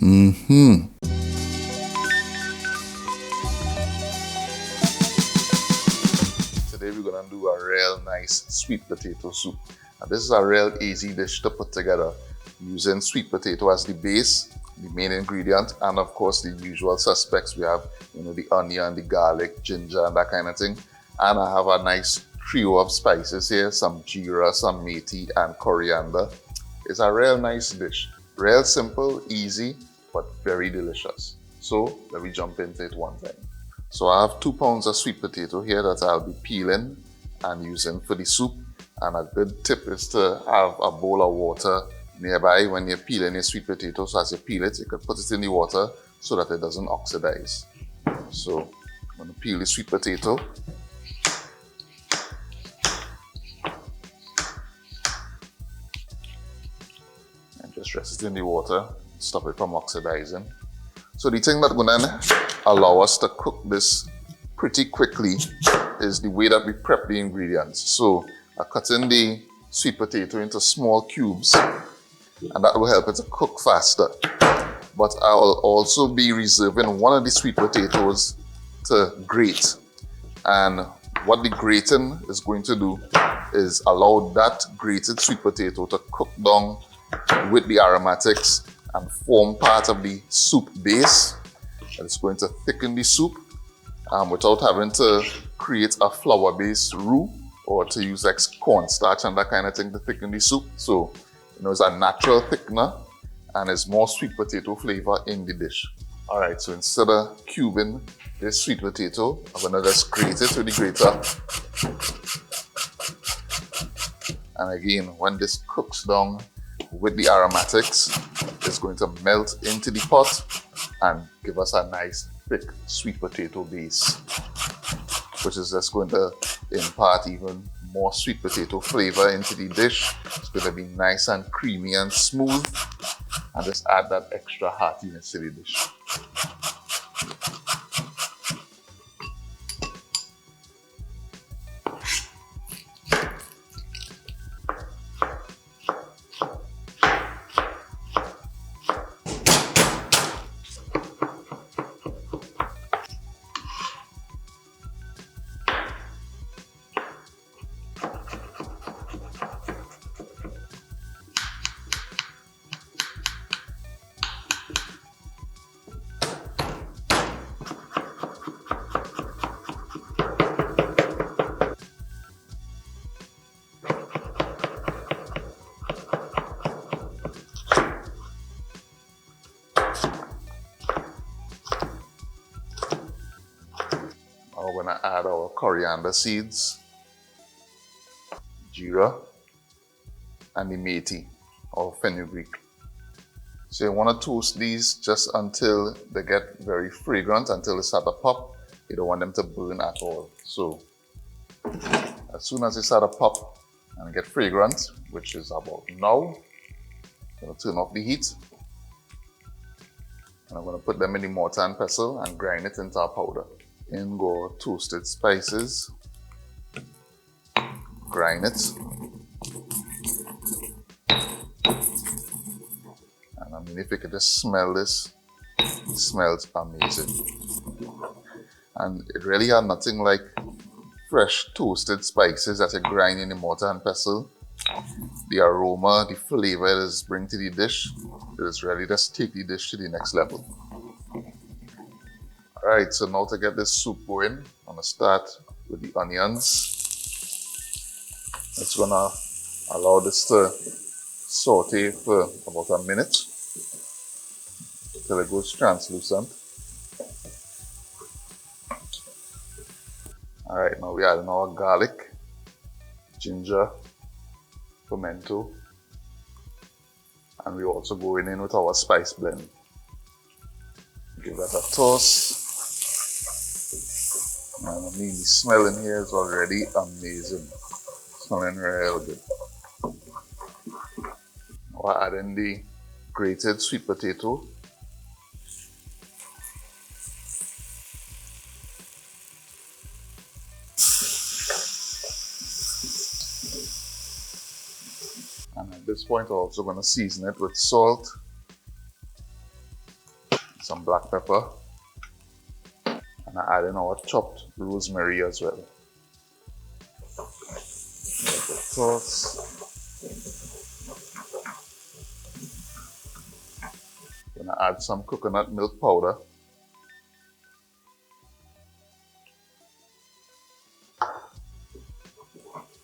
Today we're gonna do a real nice sweet potato soup. And this is a real easy dish to put together using sweet potato as the base, the main ingredient, and of course the usual suspects. We have, the onion, the garlic, ginger, and that kind of thing. And I have a nice trio of spices here, some jeera, some meaty, and coriander. It's a real nice dish. Real simple, easy, but very delicious. So let me jump into it one time. So I have 2 pounds of sweet potato here that I'll be peeling and using for the soup. And a good tip is to have a bowl of water nearby when you're peeling your sweet potato. So as you peel it, you can put it in the water so that it doesn't oxidize. So I'm going to peel the sweet potato. And just rest it in the water, stop it from oxidizing. So the thing that's going to allow us to cook this pretty quickly is the way that we prep the ingredients. So I cut in the sweet potato into small cubes, and that will help it to cook faster. But I will also be reserving one of the sweet potatoes to grate. And what the grating is going to do is allow that grated sweet potato to cook down with the aromatics and form part of the soup base. And it's going to thicken the soup without having to create a flour-based roux or to use like cornstarch and that kind of thing to thicken the soup. So, it's a natural thickener and there's more sweet potato flavor in the dish. All right, so instead of cubing this sweet potato, I'm gonna just grate it with the grater. And again, when this cooks down with the aromatics, it's going to melt into the pot and give us a nice thick sweet potato base, which is just going to impart even more sweet potato flavor into the dish. It's going to be nice and creamy and smooth, and just add that extra heartiness to the dish. We're going to add our coriander seeds, jeera, and the meaty or fenugreek. So you want to toast these just until they get very fragrant, until they start to pop. You don't want them to burn at all. So as soon as they start to pop and get fragrant, which is about now, I'm going to turn off the heat. And I'm going to put them in the mortar and pestle and grind it into a powder. In go toasted spices, grind it, and I mean, if you could just smell this, it smells amazing. And it really has nothing like fresh toasted spices that you grind in the mortar and pestle. The aroma, the flavor it is bring to the dish, it is really just take the dish to the next level. Alright, so now to get this soup going, I'm going to start with the onions. It's going to allow this to saute for about a minute till it goes translucent. Alright, now we add in our garlic, ginger, pimento, and we're also going in with our spice blend. Give that a toss. And I mean, the smell in here is already amazing. Smelling real good. Now I add in the grated sweet potato. And at this point, I'm also going to season it with salt, some black pepper, and I add in our chopped rosemary as well. Toss. Gonna add some coconut milk powder.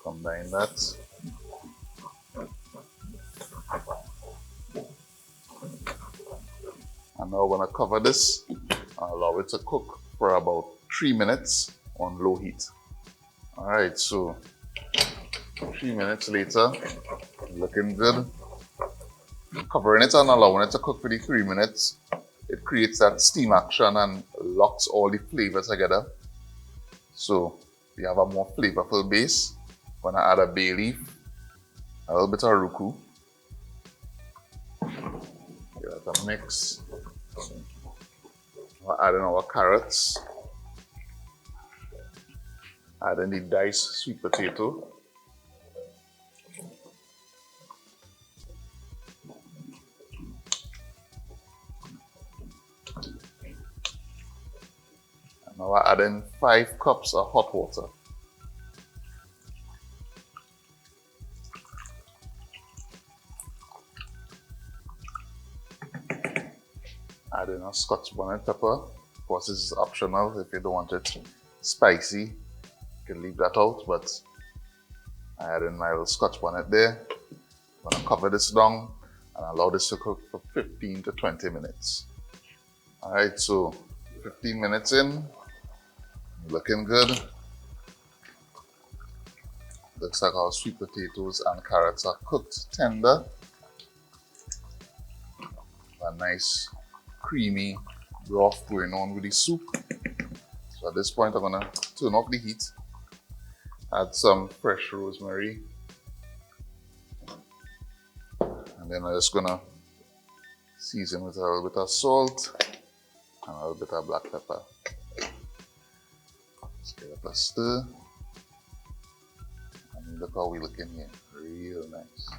Combine that. And now I'm gonna cover this and allow it to cook for about 3 minutes on low heat. Alright, so 3 minutes later, looking good. Covering it and allowing it to cook for the 3 minutes, it creates that steam action and locks all the flavors together. So we have a more flavorful base. I'm gonna add a bay leaf, a little bit of ruku. Give it a mix. We're adding our carrots. Adding the diced sweet potato. And now we're adding 5 cups of hot water. Adding a Scotch bonnet pepper. Of course, this is optional. If you don't want it spicy, you can leave that out, but I add in my little Scotch bonnet there. I'm gonna cover this down and allow this to cook for 15 to 20 minutes. Alright, so 15 minutes in, looking good. Looks like our sweet potatoes and carrots are cooked tender. A nice creamy broth going on with the soup. So at this point I'm gonna turn off the heat, add some fresh rosemary, and then I'm just gonna season with a little bit of salt and a little bit of black pepper. Let's give it a stir. And look how we looking here, real nice.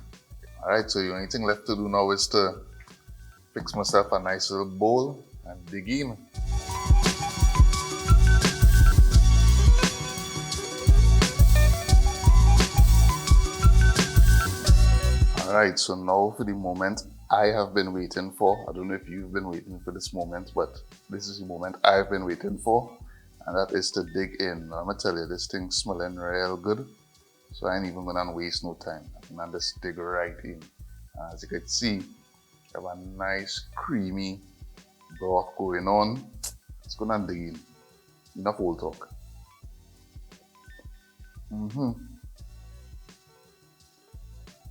Alright, so the only thing left to do now is to fix myself a nice little bowl and dig in. Alright, so now for the moment I have been waiting for. I don't know if you've been waiting for this moment, but this is the moment I've been waiting for, and that is to dig in. I'm gonna tell you, this thing's smelling real good, so I ain't even gonna waste no time. I'm gonna just dig right in. As you can see, have a nice creamy broth going on. Let's go and dig in. Enough old talk.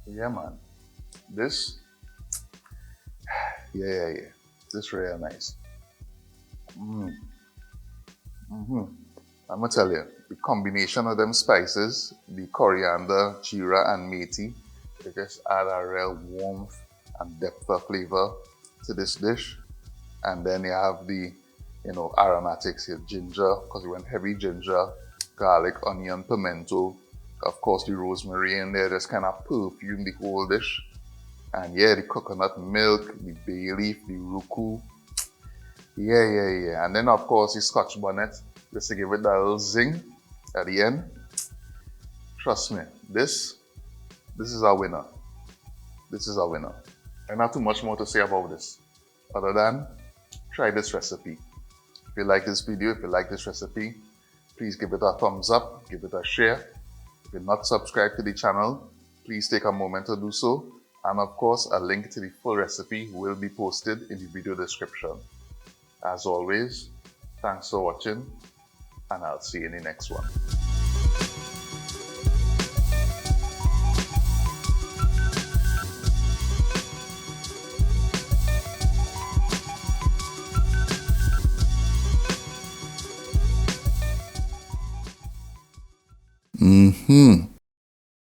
Yeah, man. This, yeah. This real nice. I'm gonna tell you, the combination of them spices, the coriander, jeera, and methi, they just add a real warmth and depth of flavor to this dish. And then you have the, aromatics here, ginger, because we went heavy ginger, garlic, onion, pimento, of course the rosemary in there, just kind of perfume the whole dish. And yeah, the coconut milk, the bay leaf, the ruku. Yeah. And then of course the Scotch bonnet, just to give it that little zing at the end. Trust me, this is our winner. This is our winner. And not too much more to say about this, other than try this recipe. If you like this video, if you like this recipe, please give it a thumbs up, give it a share. If you're not subscribed to the channel, please take a moment to do so. And of course, a link to the full recipe will be posted in the video description. As always, thanks for watching, and I'll see you in the next one.